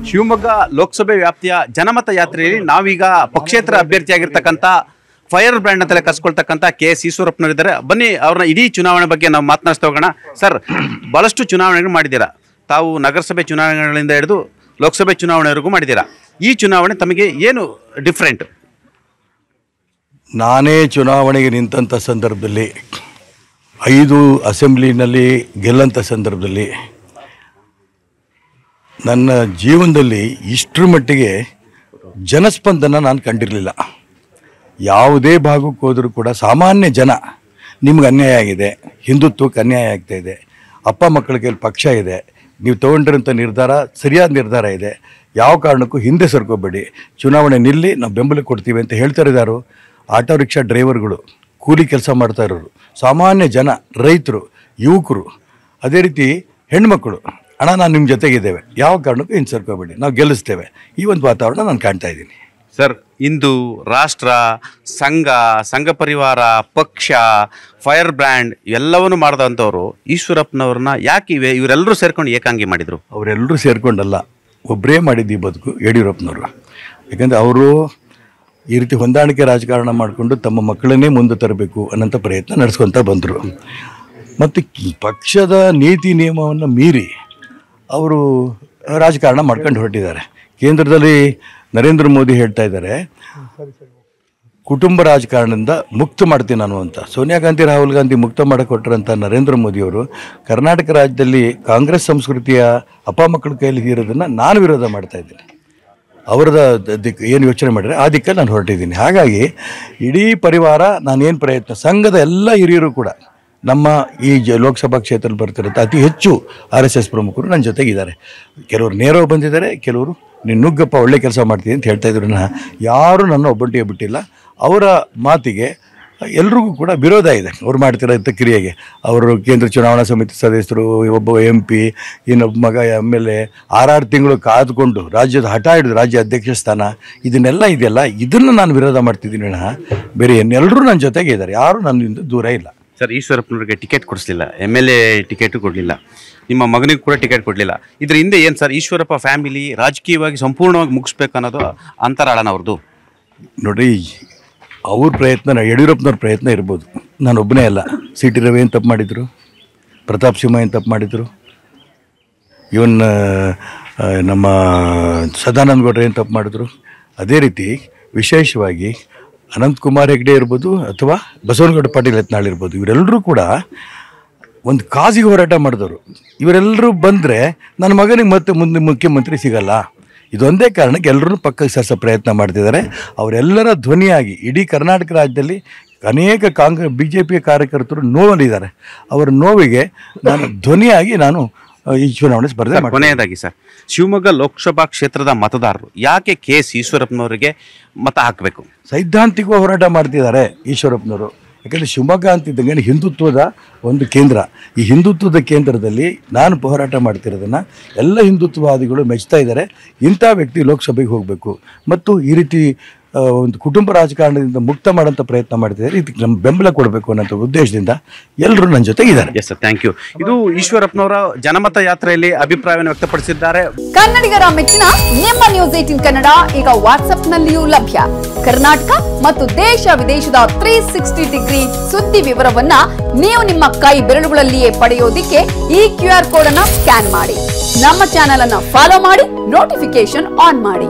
ಶಿವಮೊಗ್ಗ ಲೋಕಸಭೆ ವ್ಯಾಪ್ತಿಯ ಜನಮತ ಯಾತ್ರೆಯಲ್ಲಿ ನಾವೀಗ ಪಕ್ಷೇತರ ಅಭ್ಯರ್ಥಿಯಾಗಿರ್ತಕ್ಕಂಥ ಫೈರ್ ಬ್ರ್ಯಾಂಡ್ ಅಂತಲೇ ಕರ್ಸ್ಕೊಳ್ತಕ್ಕಂಥ KS ಈಶ್ವರಪ್ಪನವರಿದ್ದಾರೆ. ಬನ್ನಿ ಅವ್ರನ್ನ ಇಡೀ ಚುನಾವಣೆ ಬಗ್ಗೆ ನಾವು ಮಾತನಾಡ್ತಾ ಹೋಗೋಣ. ಸರ್, ಭಾಳಷ್ಟು ಚುನಾವಣೆಗಳು ಮಾಡಿದ್ದೀರಾ. ತಾವು ನಗರಸಭೆ ಚುನಾವಣೆಗಳಿಂದ ಹಿಡಿದು ಲೋಕಸಭೆ ಚುನಾವಣೆವರೆಗೂ ಮಾಡಿದ್ದೀರಾ. ಈ ಚುನಾವಣೆ ತಮಗೆ ಏನು ಡಿಫ್ರೆಂಟ್? ನಾನೇ ಚುನಾವಣೆಗೆ ನಿಂತಂಥ ಸಂದರ್ಭದಲ್ಲಿ 5 ಅಸೆಂಬ್ಲಿನಲ್ಲಿ ಗೆಲ್ಲಂಥ ಸಂದರ್ಭದಲ್ಲಿ ನನ್ನ ಜೀವನದಲ್ಲಿ ಇಷ್ಟರ ಮಟ್ಟಿಗೆ ಜನಸ್ಪಂದನ ನಾನು ಕಂಡಿರಲಿಲ್ಲ. ಯಾವುದೇ ಭಾಗಕ್ಕೆ ಹೋದರೂ ಕೂಡ ಸಾಮಾನ್ಯ ಜನ, ನಿಮ್ಗೆ ಅನ್ಯಾಯ ಆಗಿದೆ, ಹಿಂದುತ್ವಕ್ಕೆ ಅನ್ಯಾಯ ಆಗ್ತಾಯಿದೆ, ಅಪ್ಪ ಮಕ್ಕಳ ಕೈಲಿ ಪಕ್ಷ ಇದೆ, ನೀವು ತೊಗೊಂಡಿರೋಂಥ ನಿರ್ಧಾರ ಸರಿಯಾದ ನಿರ್ಧಾರ ಇದೆ, ಯಾವ ಕಾರಣಕ್ಕೂ ಹಿಂದೆ ಸರ್ಕೋಬೇಡಿ, ಚುನಾವಣೆ ನಿಲ್ಲಿ, ನಾವು ಬೆಂಬಲ ಕೊಡ್ತೀವಿ ಅಂತ ಹೇಳ್ತಾ ಇದ್ದಾರು. ಆಟೋ ರಿಕ್ಷಾ ಡ್ರೈವರ್ಗಳು, ಕೂಲಿ ಕೆಲಸ ಮಾಡ್ತಾ ಇರೋರು, ಸಾಮಾನ್ಯ ಜನ, ರೈತರು, ಯುವಕರು, ಅದೇ ರೀತಿ ಹೆಣ್ಮಕ್ಕಳು, ಅಣ್ಣ ನಾನು ನಿಮ್ಮ ಜೊತೆಗಿದ್ದೇವೆ, ಯಾವ ಕಾರಣಕ್ಕೂ ಹಿಂದೆ ಸರ್ಕೋಬೇಡಿ, ನಾವು ಗೆಲ್ಲಿಸ್ತೇವೆ, ಈ ಒಂದು ವಾತಾವರಣ ನಾನು ಕಾಣ್ತಾ ಇದ್ದೀನಿ. ಸರ್, ಇಂದು ರಾಷ್ಟ್ರ, ಸಂಘ ಪರಿವಾರ, ಪಕ್ಷ, ಫೈರ್ ಬ್ರ್ಯಾಂಡ್ ಎಲ್ಲವನ್ನೂ ಮಾಡಿದಂಥವ್ರು ಈಶ್ವರಪ್ಪನವ್ರನ್ನ ಯಾಕೆ ಇವರೆಲ್ಲರೂ ಸೇರ್ಕೊಂಡು ಏಕಾಂಗಿ ಮಾಡಿದರು? ಅವರೆಲ್ಲರೂ ಸೇರ್ಕೊಂಡಲ್ಲ, ಒಬ್ಬರೇ ಮಾಡಿದ್ದು ಈ ಬದುಕು ಯಡಿಯೂರಪ್ಪನವರು. ಯಾಕಂದರೆ ಅವರು ಈ ರೀತಿ ಹೊಂದಾಣಿಕೆ ರಾಜಕಾರಣ ಮಾಡಿಕೊಂಡು ತಮ್ಮ ಮಕ್ಕಳನ್ನೇ ಮುಂದೆ ತರಬೇಕು ಅನ್ನೋಂಥ ಪ್ರಯತ್ನ ನಡೆಸ್ಕೊತ ಬಂದರು. ಮತ್ತು ಪಕ್ಷದ ನೀತಿ ನಿಯಮವನ್ನು ಮೀರಿ ಅವರು ರಾಜಕಾರಣ ಮಾಡ್ಕೊಂಡು ಹೊರಟಿದ್ದಾರೆ. ಕೇಂದ್ರದಲ್ಲಿ ನರೇಂದ್ರ ಮೋದಿ ಹೇಳ್ತಾ ಇದ್ದಾರೆ, ಕುಟುಂಬ ರಾಜಕಾರಣದಿಂದ ಮುಕ್ತ ಮಾಡ್ತೀನಿ ನಾನು ಅಂತ. ಸೋನಿಯಾ ಗಾಂಧಿ, ರಾಹುಲ್ ಗಾಂಧಿ ಮುಕ್ತ ಮಾಡಿಕೊಟ್ರಂಥ ನರೇಂದ್ರ ಮೋದಿಯವರು ಕರ್ನಾಟಕ ರಾಜ್ಯದಲ್ಲಿ ಕಾಂಗ್ರೆಸ್ ಸಂಸ್ಕೃತಿಯ ಅಪ್ಪ ಮಕ್ಕಳ ಕೈಯಲ್ಲಿ ಇರೋದನ್ನು ನಾನು ವಿರೋಧ ಮಾಡ್ತಾ ಇದ್ದೀನಿ. ಅವರದ ದಿಕ್ಕು ಏನು ಯೋಚನೆ ಮಾಡಿದ್ರೆ ಆ ದಿಕ್ಕಲ್ಲಿ ನಾನು ಹೊರಟಿದ್ದೀನಿ. ಹಾಗಾಗಿ ಇಡೀ ಪರಿವಾರ, ನಾನೇನು ಪ್ರಯತ್ನ, ಸಂಘದ ಎಲ್ಲ ಹಿರಿಯರು ಕೂಡ ನಮ್ಮ ಈ ಲೋಕಸಭಾ ಕ್ಷೇತ್ರದಲ್ಲಿ ಬರ್ತಿರುತ್ತೆ ಅತಿ ಹೆಚ್ಚು RSS ಪ್ರಮುಖರು ನನ್ನ ಜೊತೆಗಿದ್ದಾರೆ. ಕೆಲವರು ನೇರವಾಗಿ ಬಂದಿದ್ದಾರೆ, ಕೆಲವರು ನೀನು ನುಗ್ಗಪ್ಪ ಒಳ್ಳೆ ಕೆಲಸ ಮಾಡ್ತೀನಿ ಅಂತ ಹೇಳ್ತಾ ಇದ್ರು. ಯಾರೂ ನನ್ನ ಒಬ್ಬಂಟಿಗೆ ಬಿಟ್ಟಿಲ್ಲ. ಅವರ ಮಾತಿಗೆ ಎಲ್ರಿಗೂ ಕೂಡ ವಿರೋಧ ಇದೆ. ಅವ್ರು ಮಾಡ್ತಿರೋಂಥ ಕ್ರಿಯೆಗೆ. ಅವರು ಕೇಂದ್ರ ಚುನಾವಣಾ ಸಮಿತಿ ಸದಸ್ಯರು, ಒಬ್ಬ MP, ಇನ್ನೊಬ್ಬ ಮಗ MLA 6 ತಿಂಗಳು ಕಾದುಕೊಂಡು ರಾಜ್ಯದ ಹಠ ಹಿಡಿದು ರಾಜ್ಯ ಅಧ್ಯಕ್ಷ ಸ್ಥಾನ, ಇದನ್ನೆಲ್ಲ ಇದೆಯಲ್ಲ, ಇದನ್ನು ನಾನು ವಿರೋಧ ಮಾಡ್ತಿದ್ದೀನಿ. ಬೇರೆ ಎಲ್ಲರೂ ನನ್ನ ಜೊತೆಗೆ ಇದ್ದಾರೆ, ಯಾರೂ ನನ್ನಿಂದ ದೂರ ಇಲ್ಲ. ಸರ್, ಈಶ್ವರಪ್ಪನವ್ರಿಗೆ ಟಿಕೆಟ್ ಕೊಡಿಸ್ಲಿಲ್ಲ, MLA ಟಿಕೆಟು ಕೊಡಲಿಲ್ಲ, ನಿಮ್ಮ ಮಗನಿಗೆ ಕೂಡ ಟಿಕೆಟ್ ಕೊಡಲಿಲ್ಲ. ಇದ್ರ ಹಿಂದೆ ಏನು ಸರ್? ಈಶ್ವರಪ್ಪ ಫ್ಯಾಮಿಲಿ ರಾಜಕೀಯವಾಗಿ ಸಂಪೂರ್ಣವಾಗಿ ಮುಗಿಸ್ಬೇಕು ಅನ್ನೋದು ಅಂತರಾಳನ ಅವ್ರದ್ದು. ನೋಡಿರಿ, ಅವ್ರ ಪ್ರಯತ್ನ, ಯಡಿಯೂರಪ್ಪನವ್ರ ಪ್ರಯತ್ನ ಇರ್ಬೋದು, ನಾನು ಒಬ್ಬನೇ ಅಲ್ಲ. CT ರವಿ ಏನು ತಪ್ಪು ಮಾಡಿದರು, ಪ್ರತಾಪ್ ಸಿಂಹ ಏನು ತಪ್ಪು ಮಾಡಿದರು, ಇವನ್ ನಮ್ಮ ಸದಾನಂದ ಗೌಡ್ರು ಏನು ತಪ್ಪು ಮಾಡಿದ್ರು, ಅದೇ ರೀತಿ ವಿಶೇಷವಾಗಿ ಅನಂತಕುಮಾರ್ ಹೆಗ್ಡೆ ಇರ್ಬೋದು ಅಥವಾ ಬಸವನಗೌಡ ಪಾಟೀಲ್ ಯತ್ನಾಳ್ ಇರ್ಬೋದು, ಇವರೆಲ್ಲರೂ ಕೂಡ ಒಂದು ಕಾಜಿಗೆ ಹೋರಾಟ ಮಾಡಿದವರು. ಇವರೆಲ್ಲರೂ ಬಂದರೆ ನನ್ನ ಮಗನಿಗೆ ಮತ್ತೆ ಮುಂದೆ ಮುಖ್ಯಮಂತ್ರಿ ಸಿಗಲ್ಲ, ಇದೊಂದೇ ಕಾರಣಕ್ಕೆ ಎಲ್ಲರೂ ಪಕ್ಕಕ್ಕೆ ಸರಿಸೋ ಪ್ರಯತ್ನ ಮಾಡ್ತಿದ್ದಾರೆ. ಅವರೆಲ್ಲರ ಧ್ವನಿಯಾಗಿ ಇಡೀ ಕರ್ನಾಟಕ ರಾಜ್ಯದಲ್ಲಿ ಅನೇಕ BJP ಕಾರ್ಯಕರ್ತರು ನೋವಲ್ಲಿದ್ದಾರೆ. ಅವರ ನೋವಿಗೆ ನಾನು ಧ್ವನಿಯಾಗಿ ನಾನು ಈ ಚುನಾವಣೆ ಸ್ಪರ್ಧೆ ಮಾಡಿ. ಕೊನೆಯದಾಗಿ ಸರ್, ಶಿವಮೊಗ್ಗ ಲೋಕಸಭಾ ಕ್ಷೇತ್ರದ ಮತದಾರರು ಯಾಕೆ KS ಈಶ್ವರಪ್ಪನವರಿಗೆ ಮತ ಹಾಕಬೇಕು? ಸೈದ್ಧಾಂತಿಕ ಹೋರಾಟ ಮಾಡ್ತಿದ್ದಾರೆ ಈಶ್ವರಪ್ಪನವರು. ಯಾಕಂದರೆ ಶಿವಮೊಗ್ಗ ಅಂತಿದ್ದಂಗೆ ಹಿಂದುತ್ವದ ಒಂದು ಕೇಂದ್ರ. ಈ ಹಿಂದುತ್ವದ ಕೇಂದ್ರದಲ್ಲಿ ನಾನು ಹೋರಾಟ ಮಾಡ್ತಿರೋದನ್ನು ಎಲ್ಲ ಹಿಂದುತ್ವವಾದಿಗಳು ಮೆಚ್ತಾ ಇದ್ದಾರೆ. ಇಂಥ ವ್ಯಕ್ತಿ ಲೋಕಸಭೆಗೆ ಹೋಗಬೇಕು ಮತ್ತು ಈ ರೀತಿ ಒಂದು ಕುಟುಂಬ ರಾಜಕಾರಣದಿಂದ ಮುಕ್ತ ಮಾಡೋಂಥ ಪ್ರಯತ್ನ ಮಾಡ್ತಿದ್ದಾರೆ. ಇದಕ್ಕೆ ನಮ್ಮ ಬೆಂಬಲ ಕೊಡಬೇಕು ಅನ್ನೋ ಉದ್ದೇಶದಿಂದ ಎಲ್ಲರೂ ನನ್ನ ಜೊತೆಗಿದ್ದಾರೆ. Yes sir, thank you. ಇದು ಈಶ್ವರಪ್ಪನವರ ಜನಮತ ಯಾತ್ರೆಯಲ್ಲಿ ಅಭಿಪ್ರಾಯವನ್ನು ವ್ಯಕ್ತಪಡಿಸಿದ್ದಾರೆ. ಕನ್ನಡಿಗರ ಮೆಚ್ಚಿನ ನಿಮ್ಮ ನ್ಯೂಸ್ 18 ಕನ್ನಡ ಈಗ ವಾಟ್ಸ್ಆಪ್ನಲ್ಲಿಯೂ ಲಭ್ಯ. ಕರ್ನಾಟಕ ಮತ್ತು ದೇಶ ವಿದೇಶದ 360 ಡಿಗ್ರಿ ಸುದ್ದಿ ವಿವರವನ್ನ ನೀವು ನಿಮ್ಮ ಕೈ ಬೆರಳುಗಳಲ್ಲಿಯೇ ಪಡೆಯೋದಿಕ್ಕೆ ಈ QR ಕೋಡ್ ಅನ್ನ ಸ್ಕ್ಯಾನ್ ಮಾಡಿ. ನಮ್ಮ ಚಾನೆಲ್ ಅನ್ನ ಫಾಲೋ ಮಾಡಿ, ನೋಟಿಫಿಕೇಶನ್ ಆನ್ ಮಾಡಿ.